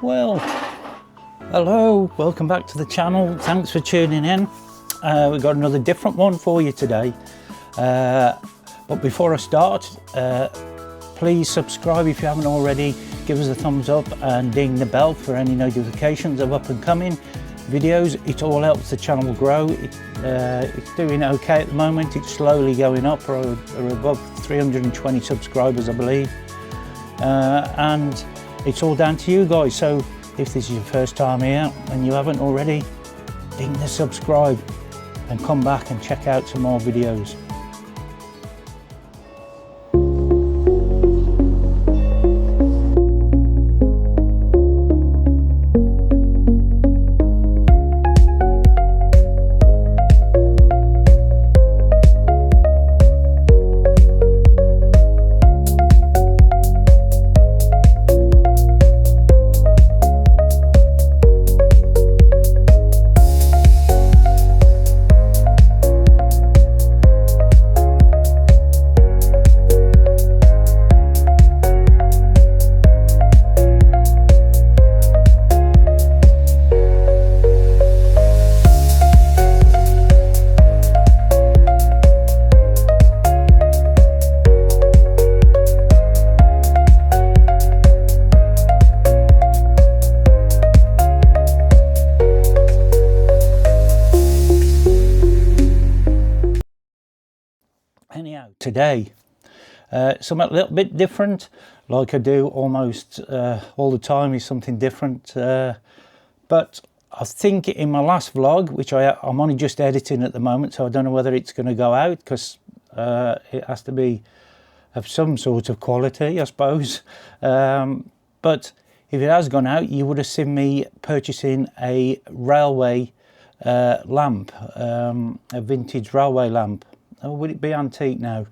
Well, hello, welcome back to the channel. Thanks for tuning in. We've got another different one for you today. But before I start, please subscribe if you haven't already. Give us a thumbs up and ding the bell for any notifications of up and coming videos. It all helps the channel grow. It's doing okay at the moment. It's slowly going up. We're above 320 subscribers, I believe. And it's all down to you guys. So if this is your first time here and you haven't already, ding the subscribe and come back and check out some more videos. Anyhow, today, something a little bit different, like I do almost all the time, is something different. But I think in my last vlog, which I'm only just editing at the moment, so I don't know whether it's going to go out, because it has to be of some sort of quality, I suppose. But if it has gone out, you would have seen me purchasing a railway lamp, a vintage railway lamp. Oh, would it be antique now?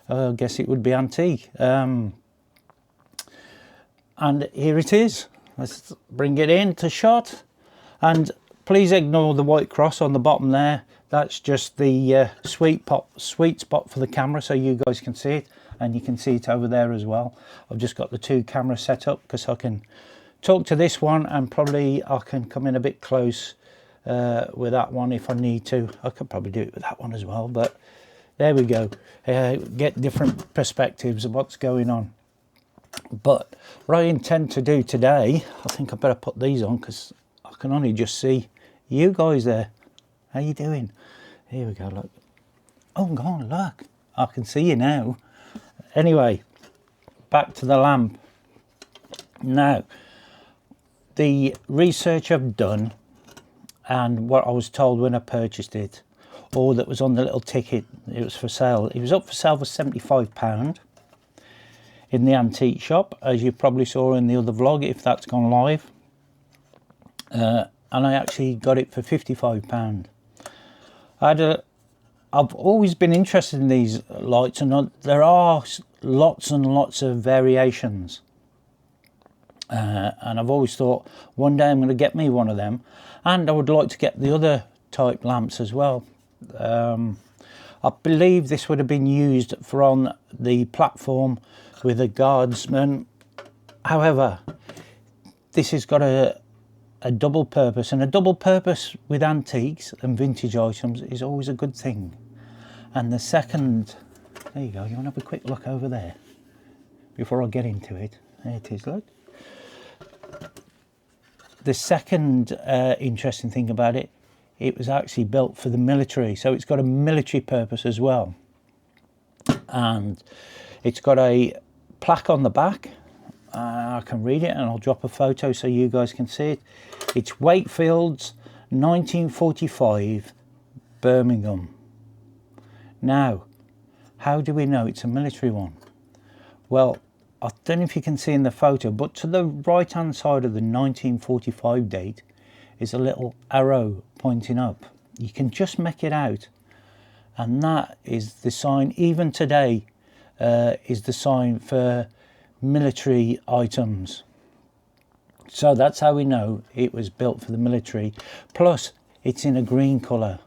I guess it would be antique. And here it is. Let's bring it into shot. And please ignore the white cross on the bottom there. That's just the sweet spot for the camera, so you guys can see it. And you can see it over there as well. I've just got the two cameras set up because I can talk to this one, and probably I can come in a bit close with that one if I need to. I could probably do it with that one as well, but there we go. Get different perspectives of what's going on. But what I intend to do today, I think I better put these on because I can only just see you guys there. How you doing? Here we go, look. Oh God, look. I can see you now. Anyway, back to the lamp. Now, the research I've done and what I was told when I purchased it, or that was on the little ticket, it was for sale. It was up for sale for £75 in the antique shop, as you probably saw in the other vlog, if that's gone live. And I actually got it for £55. I've always been interested in these lights, and there are lots and lots of variations. And I've always thought one day I'm going to get me one of them, and I would like to get the other type lamps as well. I believe this would have been used for on the platform with a guardsman. However, this has got a double purpose, and a double purpose with antiques and vintage items is always a good thing. And the second, there you go, you want to have a quick look over there before I get into it. There it is, look. The second interesting thing about it, it was actually built for the military, so it's got a military purpose as well. And it's got a plaque on the back. I can read it, and I'll drop a photo so you guys can see it. It's Wakefield's 1945 Birmingham. Now, how do we know it's a military one? Well, I don't know if you can see in the photo, but to the right hand side of the 1945 date is a little arrow pointing up. You can just make it out, and that is the sign, even today, is the sign for military items. So that's how we know it was built for the military. Plus, it's in a green colour.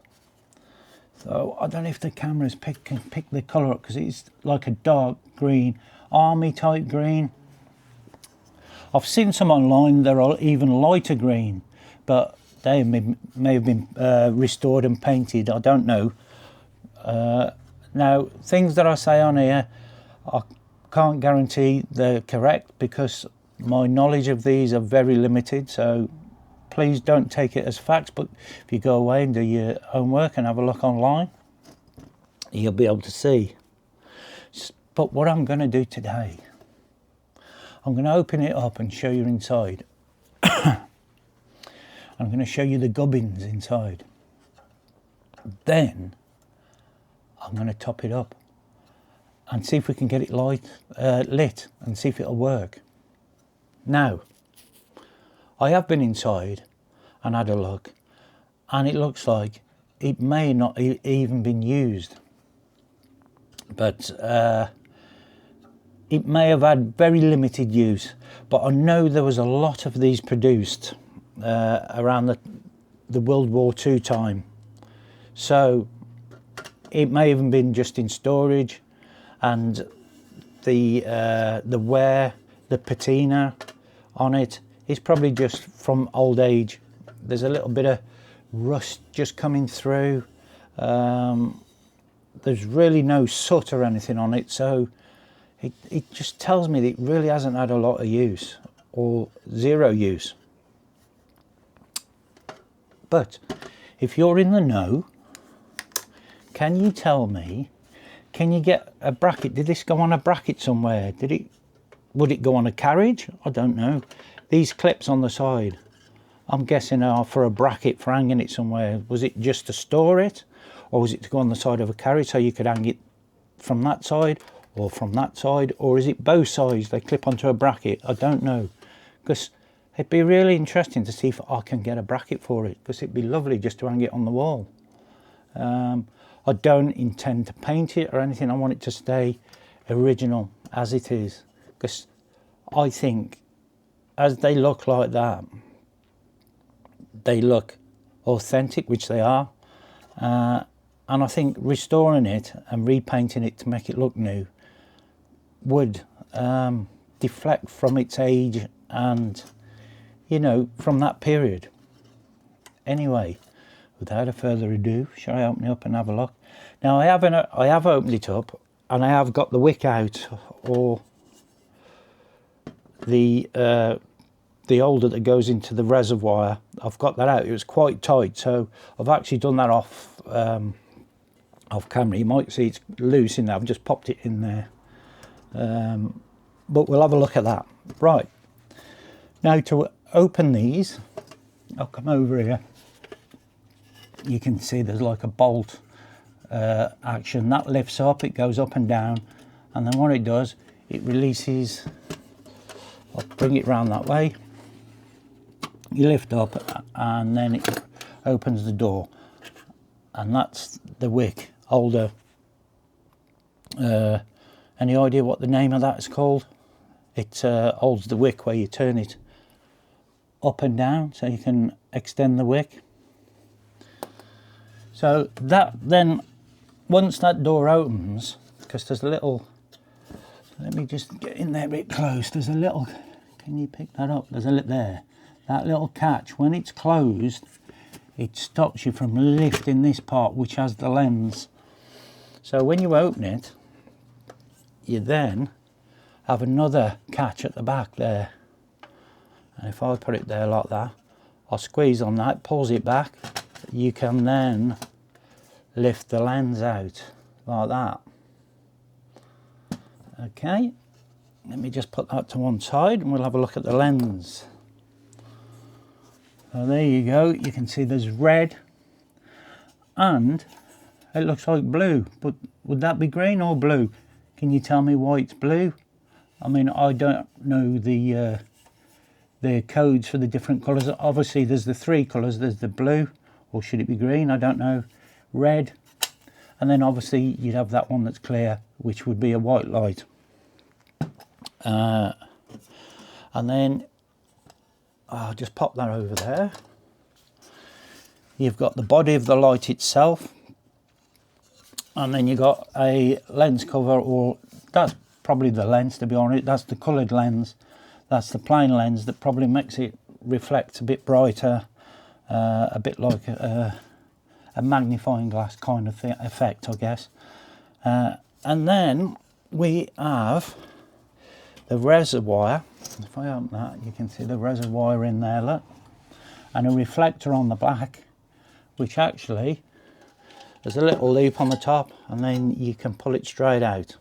So I don't know if the cameras can pick the colour up, because it's like a dark green, army type green. I've seen some online that are even lighter green, but they may have been restored and painted. I don't know. Now, things that I say on here, I can't guarantee they're correct because my knowledge of these are very limited. So please don't take it as facts. But if you go away and do your homework and have a look online, you'll be able to see. But what I'm going to do today, I'm going to open it up and show you inside. I'm going to show you the gubbins inside. Then I'm going to top it up and see if we can get it lit and see if it'll work. Now, I have been inside and had a look, and it looks like it may not even been used, but it may have had very limited use. But I know there was a lot of these produced around the World War II time, so it may even been just in storage, and the wear, the patina on it is probably just from old age. There's a little bit of rust just coming through. There's really no soot or anything on it, so it just tells me that it really hasn't had a lot of use or zero use. But if you're in the know, can you tell me, can you get a bracket? Did this go on a bracket somewhere? Would it go on a carriage? I don't know. These clips on the side, I'm guessing are for a bracket for hanging it somewhere. Was it just to store it, or was it to go on the side of a carriage so you could hang it from that side or from that side, or is it both sides they clip onto a bracket? I don't know, because it'd be really interesting to see if I can get a bracket for it, because it'd be lovely just to hang it on the wall. I don't intend to paint it or anything. I want it to stay original as it is, because I think as they look like that, they look authentic, which they are, and I think restoring it and repainting it to make it look new would deflect from its age and, you know, from that period. Anyway, without a further ado, shall I open it up and have a look? Now I have opened it up, and I have got the wick out, or the holder that goes into the reservoir. I've got that out. It was quite tight, so I've actually done that off camera. You might see it's loose in there. I've just popped it in there, but we'll have a look at that. Right, now to open these, I'll come over here. You can see there's like a bolt action that lifts up, it goes up and down, and then what it does, it releases. I'll bring it round that way. You lift up and then it opens the door, and that's the wick holder. Any idea what the name of that is called? It holds the wick where you turn it up and down so you can extend the wick. So that then, once that door opens, because there's a little, let me just get in there a bit close, there's a little, can you pick that up? There's a little there, that little catch. When it's closed, it stops you from lifting this part, which has the lens. So when you open it, you then have another catch at the back there. And if I put it there like that, I'll squeeze on that, pulls it back. You can then lift the lens out like that. Okay, let me just put that to one side and we'll have a look at the lens. So there you go, you can see there's red and it looks like blue, but would that be green or blue? Can you tell me why it's blue? I mean, I don't know the codes for the different colours. Obviously there's the three colours, there's the blue, or should it be green? I don't know. Red, and then obviously you'd have that one that's clear, which would be a white light. And then I'll just pop that over there. You've got the body of the light itself, and then you've got a lens cover, or that's probably the lens, to be honest. That's the coloured lens That's the plain lens that probably makes it reflect a bit brighter, a bit like a magnifying glass kind of effect, I guess. And then we have the reservoir. If I open that, you can see the reservoir in there, look, and a reflector on the back, which actually there's a little loop on the top, and then you can pull it straight out.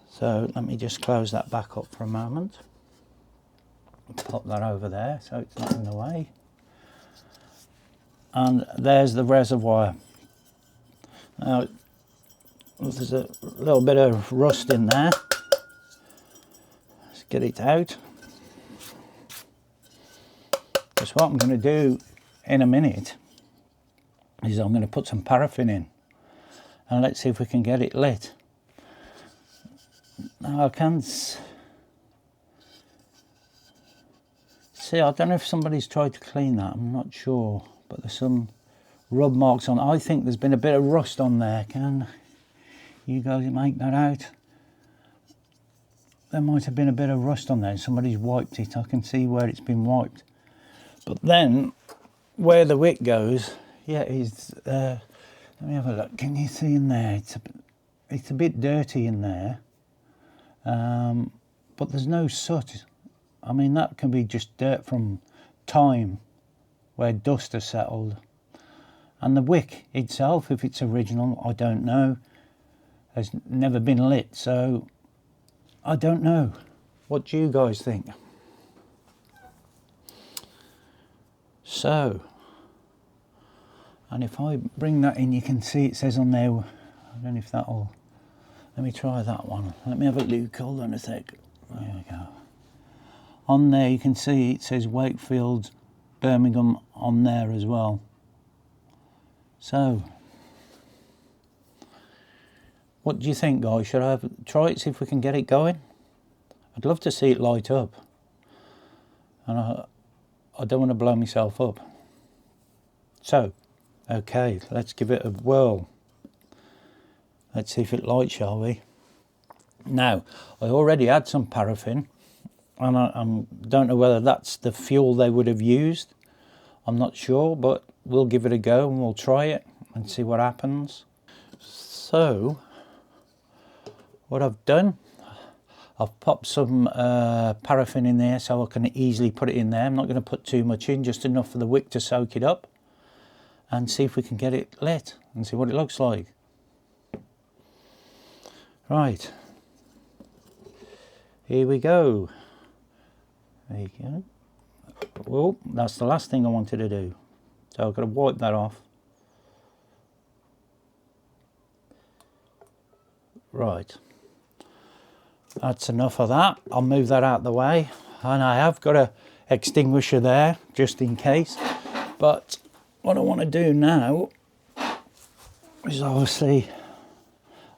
So let me just close that back up for a moment. Pop that over there so it's not in the way. And there's the reservoir. Now, there's a little bit of rust in there. Let's get it out. Because what I'm going to do in a minute is I'm going to put some paraffin in. And let's see if we can get it lit. Now I can't see, I don't know if somebody's tried to clean that, I'm not sure. But there's some rub marks on. I think there's been a bit of rust on there. Can you guys make that out? There might have been a bit of rust on there. Somebody's wiped it. I can see where it's been wiped. But then, where the wick goes, yeah, is let me have a look. Can you see in there? It's a bit dirty in there. But there's no soot. I mean, that can be just dirt from time, where dust has settled. And the wick itself, if it's original, I don't know, has never been lit, so I don't know. What do you guys think? So, and if I bring that in, you can see it says on there, I don't know if that'll, let me try that one. Let me have a look, hold on a sec. There we go. On there you can see it says Wakefield, Birmingham on there as well. So, what do you think, guys? Should I try it, see if we can get it going? I'd love to see it light up. And I don't want to blow myself up. So, okay, let's give it a whirl. Let's see if it lights, shall we? Now, I already had some paraffin, and I don't know whether that's the fuel they would have used. I'm not sure, but we'll give it a go and we'll try it and see what happens. So, what I've done, I've popped some paraffin in there so I can easily put it in there. I'm not going to put too much in, just enough for the wick to soak it up, and see if we can get it lit and see what it looks like. Right, here we go. There you go. Well, that's the last thing I wanted to do. So I've got to wipe that off. Right. That's enough of that. I'll move that out of the way. And I have got a extinguisher there, just in case. But what I want to do now is, obviously,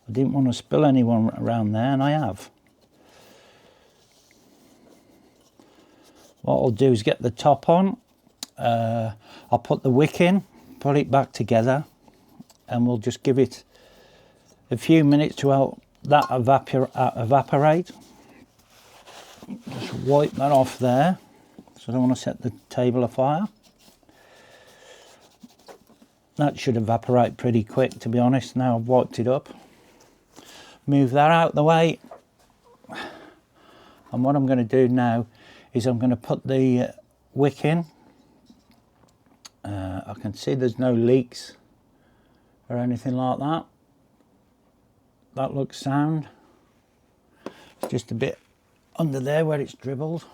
I didn't want to spill anyone around there, and I have. What I'll do is get the top on, I'll put the wick in, put it back together, and we'll just give it a few minutes to help that evaporate. Just wipe that off there, so I don't want to set the table afire. That should evaporate pretty quick, to be honest, now I've wiped it up. Move that out the way, and what I'm going to do now is I'm going to put the wick in. I can see there's no leaks or anything like that. That looks sound. It's just a bit under there where it's dribbled,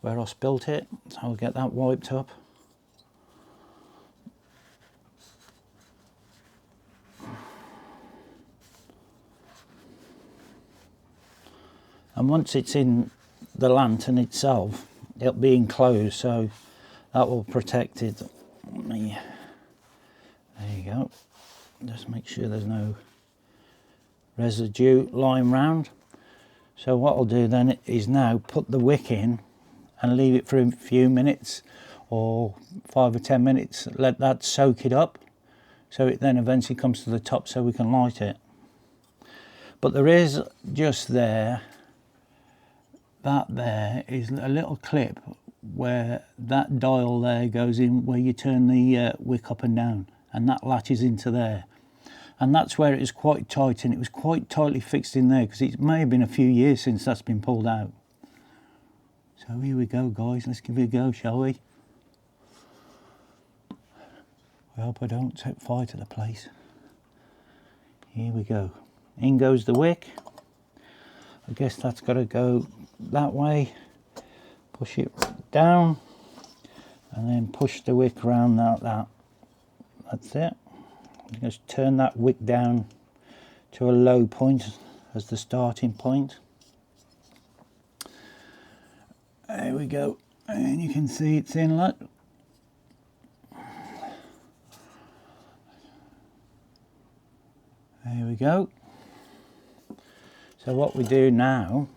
where I spilt it, so I'll get that wiped up. And once it's in the lantern itself, it'll be enclosed, so that will protect it. There you go. Just make sure there's no residue lying round. So what I'll do then is now put the wick in and leave it for a few minutes, or 5 or 10 minutes, let that soak it up, so it then eventually comes to the top so we can light it. But there is just there that there is a little clip where that dial there goes in, where you turn the wick up and down, and that latches into there. And that's where it is quite tight, and it was quite tightly fixed in there because it may have been a few years since that's been pulled out. So here we go, guys, let's give it a go, shall we? I hope I don't set fire to the place. Here we go. In goes the wick. I guess that's got to go that way. Push it down and then push the wick around like that. That's it. Just turn that wick down to a low point as the starting point. There we go. And you can see it's in, look. There we go. So what we do now,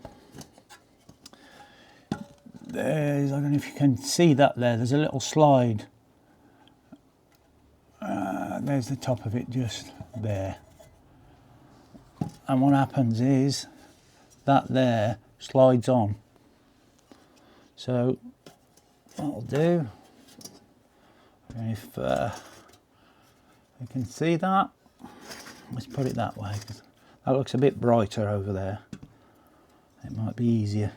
there's, I don't know if you can see that there, there's a little slide. There's the top of it just there. And what happens is that there slides on. So what I'll do, if you can see that, let's put it that way, because that looks a bit brighter over there. It might be easier.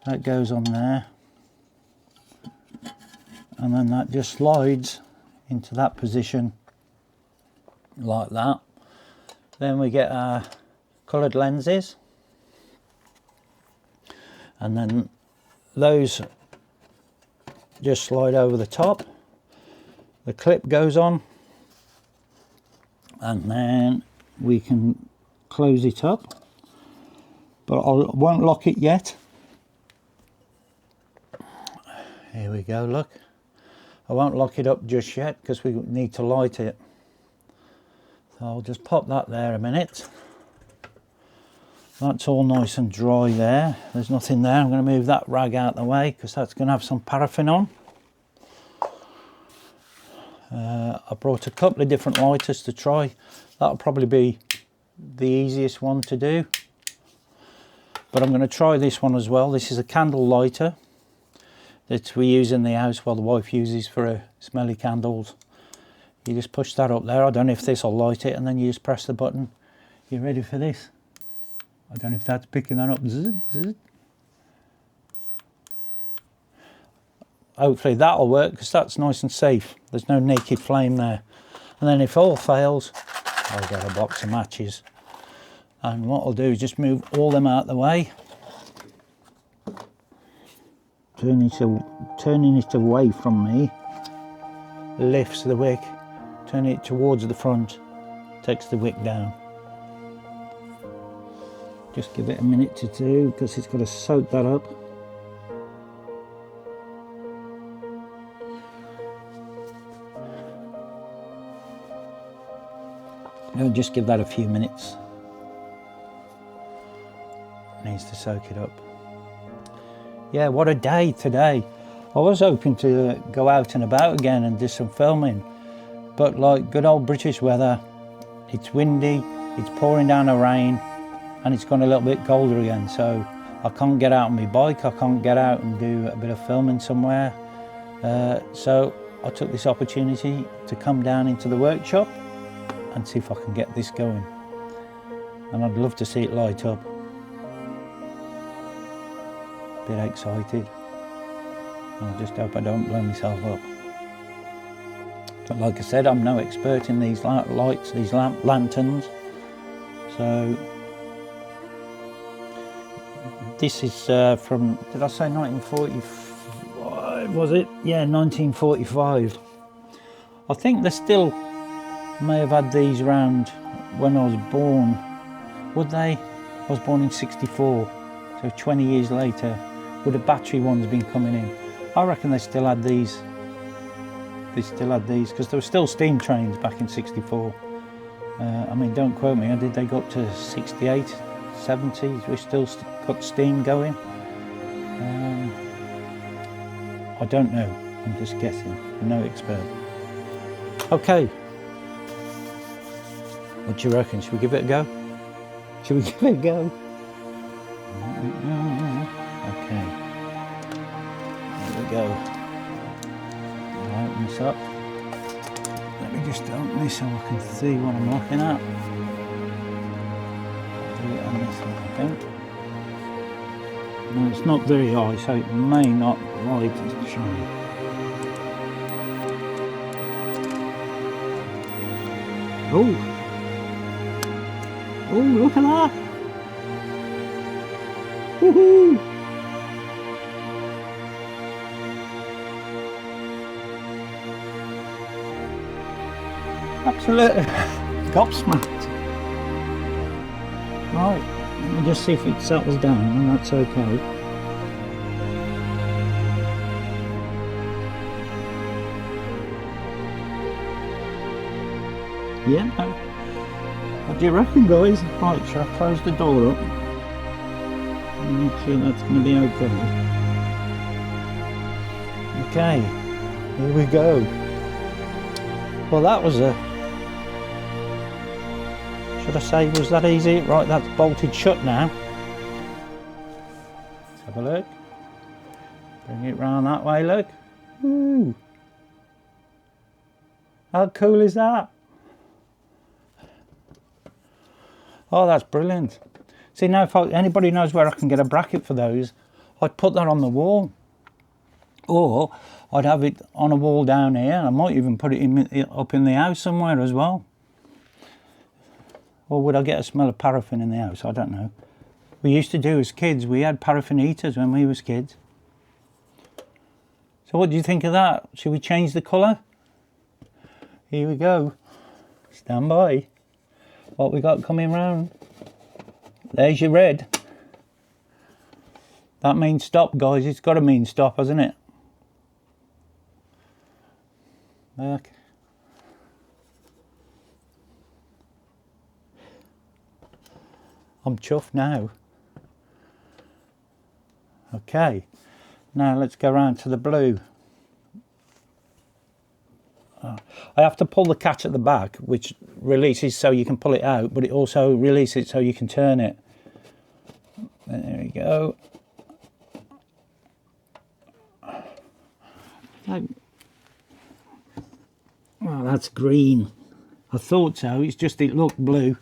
That goes on there, and then that just slides into that position like that. Then we get our coloured lenses, and then those just slide over the top. The clip goes on, and then we can close it up, but I won't lock it yet. Here we go, look. I won't lock it up just yet because we need to light it. So I'll just pop that there a minute. That's all nice and dry there. There's nothing there. I'm going to move that rag out of the way because that's going to have some paraffin on. I brought a couple of different lighters to try. That'll probably be the easiest one to do. But I'm going to try this one as well. This is a candle lighter that we use in the house while the wife uses for smelly candles. You just push that up there. I don't know if this will light it, and then you just press the button. You ready for this? I don't know if that's picking that up. Zzz, zzz. Hopefully that'll work because that's nice and safe. There's no naked flame there. And then if all fails, I'll get a box of matches. And what I'll do is just move all them out of the way. Turning it away from me lifts the wick. Turning it towards the front takes the wick down. Just give it a minute to do because it's got to soak that up. I'll just give that a few minutes. Needs to soak it up. Yeah, what a day today. I was hoping to go out and about again and do some filming, but like good old British weather, it's windy, it's pouring down the rain, and it's gone a little bit colder again, so I can't get out on my bike, I can't get out and do a bit of filming somewhere. So I took this opportunity to come down into the workshop and see if I can get this going. And I'd love to see it light up. Bit excited. And I just hope I don't blow myself up. But like I said, I'm no expert in these lights, these lanterns. So this is from, did I say 1945? Was it? Yeah, 1945. I think they still may have had these around when I was born. Would they? I was born in 64, so 20 years later, would the battery ones been coming in? I reckon they still had these. They still had these because there were still steam trains back in 64. I mean, don't quote me, did they go up to 68, 70? We still got steam going. I don't know, I'm just guessing, I'm no expert. Okay, what do you reckon? Should we give it a go? Should we give it a go? go. I'll open this up. Let me just open this so I can see what I'm looking at. I'll do it on this one, I think. No, it's not very high, so it may not light as shiny. Oh! Oh, look at that! Woohoo! Absolutely gobsmacked. Right, let me just see if it settles down, and that's okay. Yeah, no. What do you reckon, guys? Right, shall I close the door up? Make sure that's going to be okay. Okay, here we go. Well, that was a... Should I say, was that easy? Right, that's bolted shut now. Let's have a look. Bring it round that way, look. Woo! How cool is that? Oh, that's brilliant. See, now if anybody knows where I can get a bracket for those, I'd put that on the wall. Or I'd have it on a wall down here. I might even put it up in the house somewhere as well. Or would I get a smell of paraffin in the house? I don't know. We used to do as kids, we had paraffin heaters when we was kids. So what do you think of that? Should we change the colour? Here we go. Stand by. What we got coming round? There's your red. That means stop, guys. It's got to mean stop, hasn't it? Look. I'm chuffed now. Okay. Now let's go round to the blue. I have to pull the catch at the back, which releases so you can pull it out, but it also releases it so you can turn it. There we go. Well, that's green. I thought so, it's just it looked blue.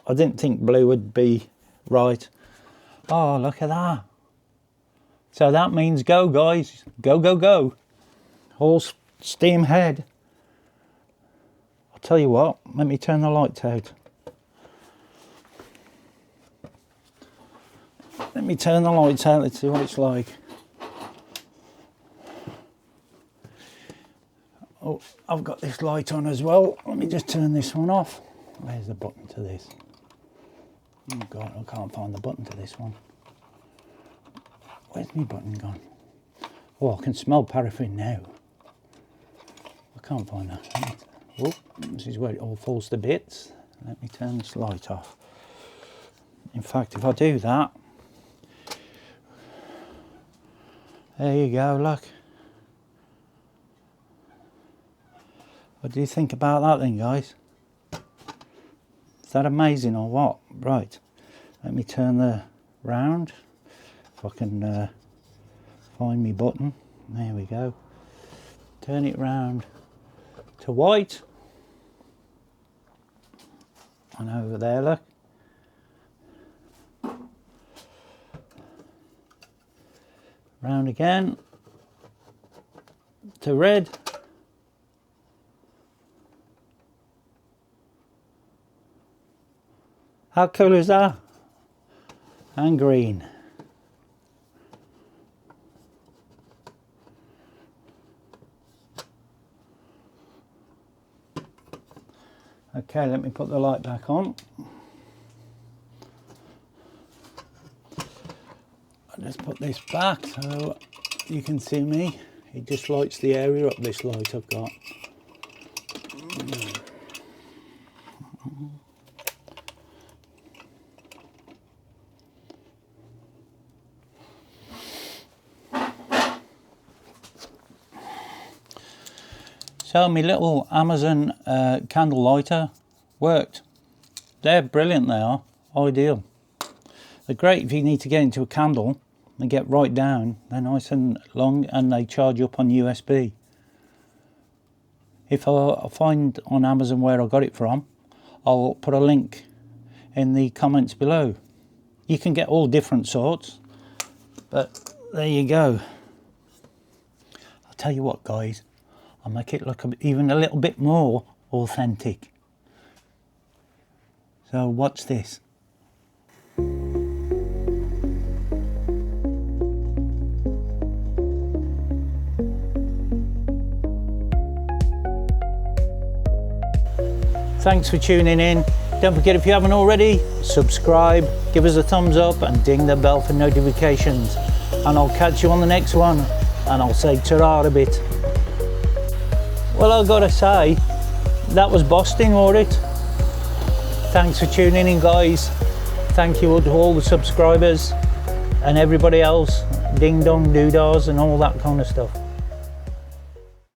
I didn't think blue would be right. Oh, look at that. So that means go, guys. Go, go, go. All steam ahead. I'll tell you what, let me turn the lights out. Let me turn the lights out, let's see what it's like. Oh, I've got this light on as well. Let me just turn this one off. Where's the button to this? Oh God, I can't find the button to this one. Where's my button gone? Oh, I can smell paraffin now. I can't find that. Oh, this is where it all falls to bits. Let me turn this light off. In fact, if I do that, there you go, look. What do you think about that then, guys? Is that amazing or what? Right, let me turn the round. If I can find my button. There we go. Turn it round to white. And over there, look. Round again to red. How cool is that? And green. Okay, let me put the light back on. I'll just put this back so you can see me. It just lights the area up, this light I've got. So my little Amazon candle lighter worked. They're brilliant, they are. Ideal. They're great if you need to get into a candle, They get right down, they're nice and long, and they charge up on USB. If I find on Amazon where I got it from, I'll put a link in the comments below. You can get all different sorts, but there you go. I'll tell you what, guys, I'll make it look even a little bit more authentic. So watch this. Thanks for tuning in. Don't forget, if you haven't already, subscribe, give us a thumbs up and ding the bell for notifications. And I'll catch you on the next one, and I'll say ta-ra a bit. Well, I've got to say, that was Boston, wasn't it? Thanks for tuning in, guys. Thank you to all the subscribers and everybody else, ding dong doodahs and all that kind of stuff.